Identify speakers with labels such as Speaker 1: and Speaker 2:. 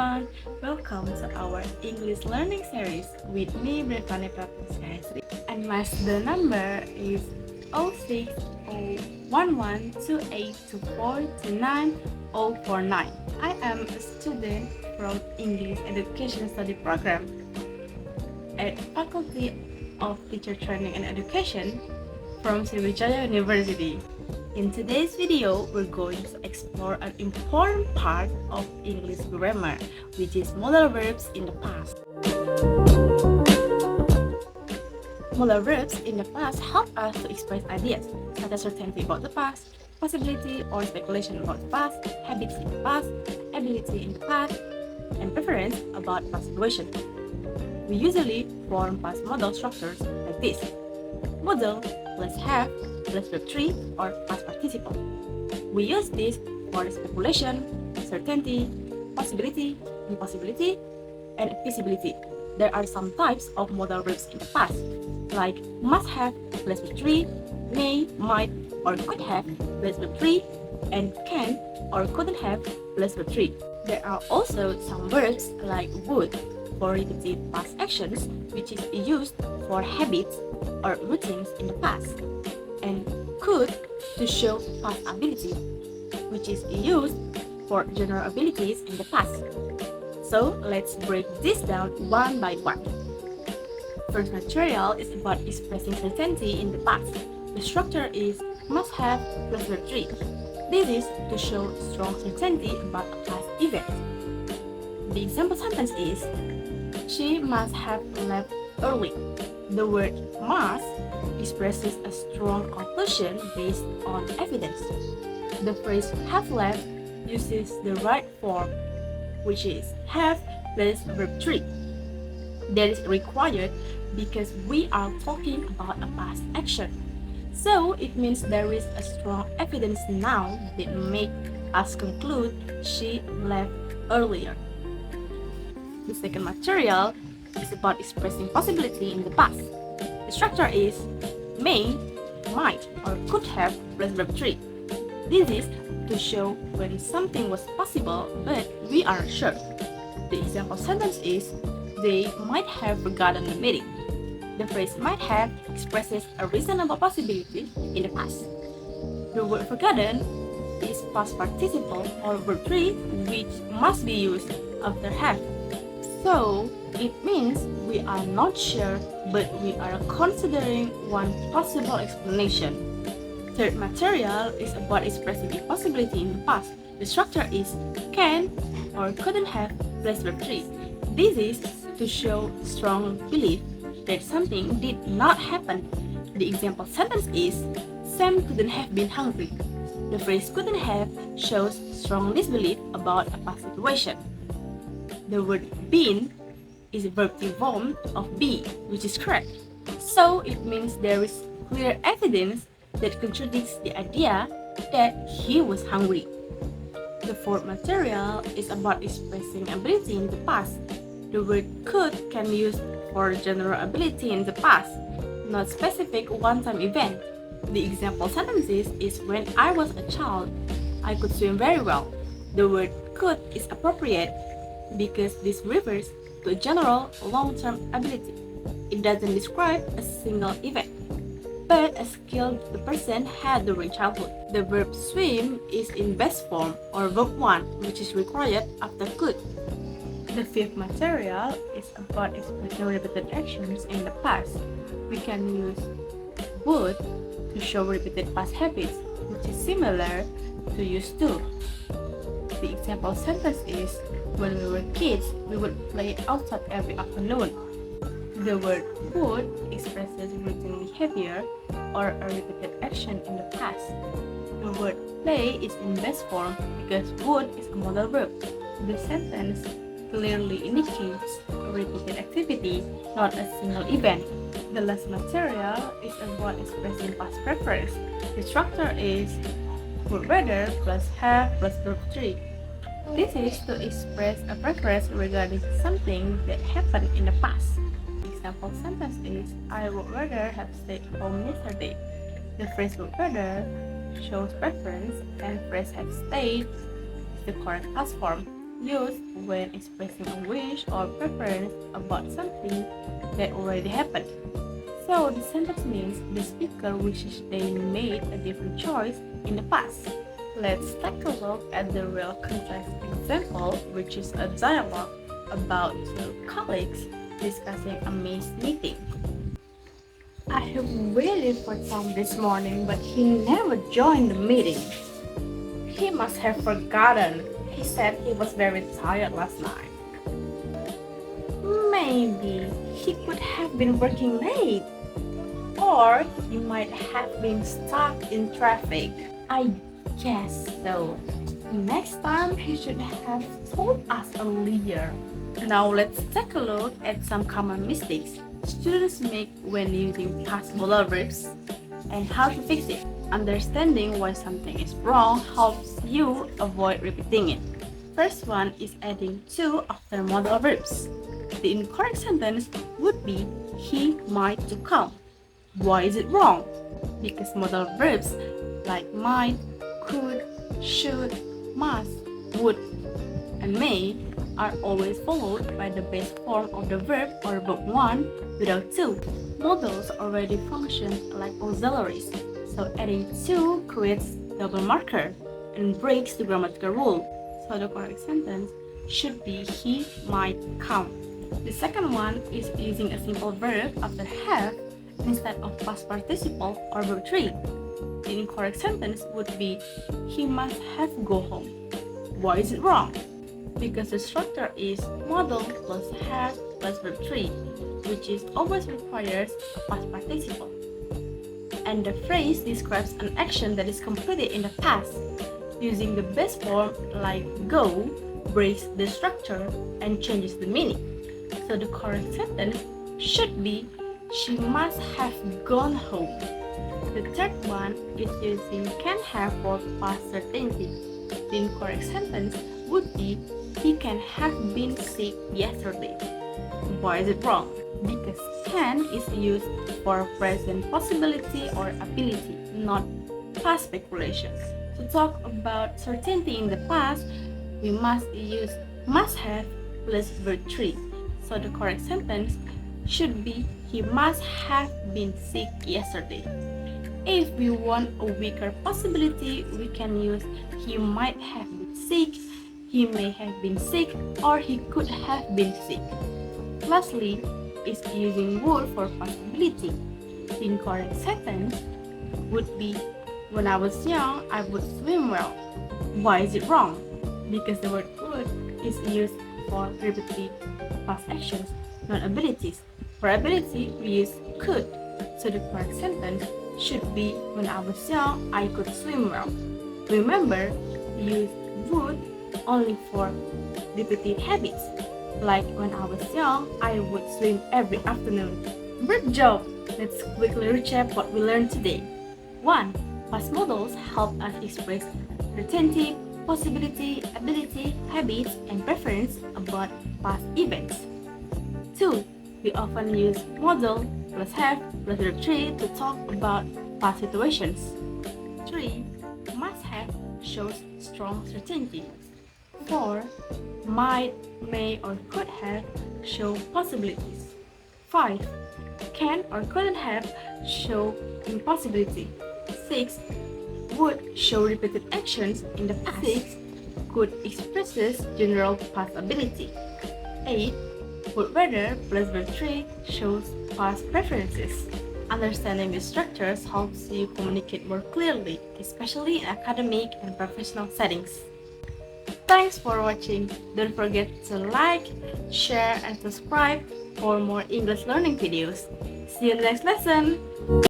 Speaker 1: everyone, welcome to our English learning series with me, Brevani Pratensia Hesri, and my student number is 06011282429049. I am a student from English Education Study Program at Faculty of Teacher Training and Education from Sriwijaya University. In today's video, we're going to explore an important part of English grammar, which is modal verbs in the past. Modal verbs in the past help us to express ideas such as certainty about the past, possibility or speculation about the past, habits in the past, ability in the past, and preference about past situation. We usually form past modal structures like this: modal plus have plus verb 3 or past participle. We use this for speculation, certainty, possibility, impossibility, and feasibility. There are some types of modal verbs in the past, like must have plus verb 3, may, might, or could have plus verb 3, and can or couldn't have plus verb 3. There are also some verbs like would for repeated past actions, which is used for habits or routines in the past, and could to show past ability, which is used for general abilities in the past. So let's break this down one by one. First material is about expressing certainty in the past. The structure is must have plus verb 3. This is to show strong certainty about a past event. The example sentence is, she must have left early. The word must expresses a strong conclusion based on evidence. The phrase have left uses the right form, which is have plus verb 3. That is required because we are talking about a past action. So it means there is a strong evidence now that make us conclude she left earlier. The second material is about expressing possibility in the past. The structure is may, might, or could have plus verb 3. This is to show when something was possible but we aren't sure. The example sentence is, they might have forgotten the meeting. The phrase might have expresses a reasonable possibility in the past. The word forgotten is past participle or verb 3, which must be used after have. So it means we are not sure, but we are considering one possible explanation. Third material is about expressing impossibility in the past. The structure is can or couldn't have plus verb 3. This is to show strong belief that something did not happen. The example sentence is, Sam couldn't have been hungry. The phrase couldn't have shows strong disbelief about a past situation. The word been is a verb form of be, which is correct. So it means there is clear evidence that contradicts the idea that he was hungry. The fourth material is about expressing ability in the past. The word could can be used for general ability in the past, not specific one-time event. The example sentences is, when I was a child, I could swim very well. The word could is appropriate because this refers to a general long-term ability. It doesn't describe a single event, but a skill the person had during childhood. The verb swim is in best form or verb 1, which is required after could. The fifth material is about expressing repeated actions in the past. We can use would to show repeated past habits, which is similar to used to. The example sentence is, when we were kids, we would play outside every afternoon. The word would expresses routine behavior or a repeated action in the past. The word play is in best form because would is a modal verb. The sentence clearly indicates a repeated activity, not a single event. The last material is about expressing past preference. The structure is would rather plus have plus verb 3. This is to express a preference regarding something that happened in the past. The example sentence is, I would rather have stayed home yesterday. The phrase would rather shows preference and phrase have stayed is the correct past form. used when expressing a wish or preference about something that already happened. So the sentence means the speaker wishes they made a different choice in the past. Let's take a look at the real context example, which is a dialogue about two colleagues discussing a missed meeting. I have waited for Tom this morning, but he never joined the meeting. He must have forgotten. He said he was very tired last night. Maybe he could have been working late, or he might have been stuck in traffic. I guess so. Next time he should have told us earlier. Now let's take a look at some common mistakes students make when using past modal verbs and how to fix it. Understanding why something is wrong helps you avoid repeating it. First one is adding to after modal verbs. The incorrect sentence would be he might to come. Why is it wrong? Because modal verbs like might, could, should, must, would, and may are always followed by the base form of the verb or verb 1 without to. Modals already function like auxiliaries, so adding to creates double marker and breaks the grammatical rule. So the correct sentence should be he might come. The second one is using a simple verb after have instead of past participle or verb 3. The incorrect sentence would be he must have go home. Why is it wrong? Because the structure is modal plus have plus verb 3, which is always requires a past participle. And the phrase describes an action that is completed in the past. Using the base form like go breaks the structure and changes the meaning. So the correct sentence should be she must have gone home. The third one is using can have for past certainty. The incorrect sentence would be he can have been sick yesterday. Why is it wrong? Because can is used for present possibility or ability, not past speculation. To talk about certainty in the past, we must use must have plus verb 3. So the correct sentence should be he must have been sick yesterday. If we want a weaker possibility, we can use he might have been sick, he may have been sick, or he could have been sick. Lastly, is using would for possibility. The incorrect sentence would be when I was young, I would swim well. Why is it wrong? Because the word would is used for repetitive past actions, not abilities. For ability, we use could. So the correct sentence should be when I was young, I could swim well. Remember, use would only for repeated habits. Like when I was young, I would swim every afternoon. Great job! Let's quickly recap what we learned today. 1. Past modals help us express certainty, possibility, ability, habits, and preference about past events. 2. We often use modal plus have plus verb 3 to talk about past situations. 3. Must have shows strong certainty. 4. Might, may, or could have show possibilities. 5. Can or couldn't have show impossibility. 6. Would show repeated actions in the past. 6. Could expresses general past ability. 8. Would rather plus verb 3 shows past preferences. Understanding these structures helps you communicate more clearly, especially in academic and professional settings. Thanks for watching. Don't forget to like, share, and subscribe for more English learning videos. See you in the next lesson.